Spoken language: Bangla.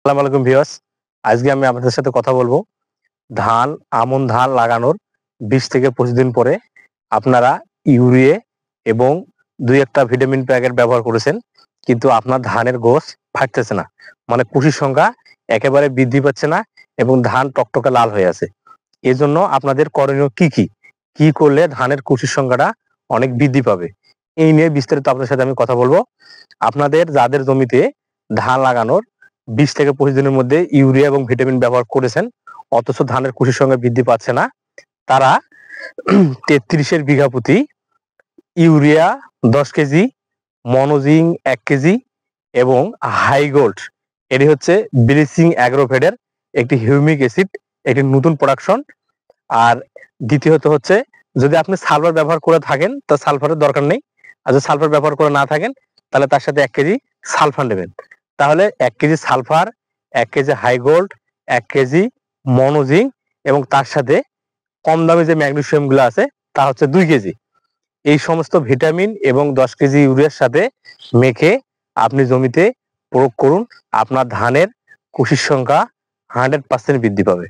আসসালামু আলাইকুম ভিউয়ার্স। আজকে আমি আপনাদের সাথে কথা বলবো আমন ধান লাগানোর ২০ থেকে ২৫ দিন পরে আপনারা ইউরিয়া এবং ২-১টা ভিটামিন প্যাকেট ব্যবহার করেছেন, কিন্তু আপনার ধানের গোছ ফাটতেছে না। মানে কুশির সংখ্যা একেবারে বৃদ্ধি পাচ্ছে না এবং ধান টকটকে লাল হয়ে আছে। এজন্য আপনাদের করণীয় কি, কি? কি করলে ধানের কুশির সংখ্যাটা অনেক বৃদ্ধি পাবে? এই নিয়ে বিস্তারিত আপনার সাথে আমি কথা বলবো। আপনাদের যাদের জমিতে ধান লাগানোর ২০ থেকে ২৫ দিনের মধ্যে ইউরিয়া এবং ভিটামিন ব্যবহার করেছেন, অথচ ধানের কুশির সংখ্যা বৃদ্ধি পাচ্ছে না, তারা ৩৩ এর বিঘা প্রতি ইউরিয়া ১০ কেজি, মনোজিং ১ কেজি এবং হাইগোল্ড, এটি হচ্ছে ব্লিচিং অ্যাগ্রোভেটের একটি হিউমিক অ্যাসিড, একটি নতুন প্রোডাকশন। আর দ্বিতীয়ত হচ্ছে, যদি আপনি সালফার ব্যবহার করে থাকেন তো সালফারের দরকার নেই। আর যদি সালফার ব্যবহার করে না থাকেন তাহলে তার সাথে ১ কেজি সালফার নেবেন। তাহলে ১ কেজি সালফার, ১ কেজি হাইগোল্ড, ১ কেজি মনোজিং এবং তার সাথে কম দামি যে ম্যাগনেসিয়ামগুলো আছে তা হচ্ছে ২ কেজি। এই সমস্ত ভিটামিন এবং ১০ কেজি ইউরিয়ার সাথে মেখে আপনি জমিতে প্রয়োগ করুন। আপনার ধানের কুশির সংখ্যা 100% বৃদ্ধি পাবে।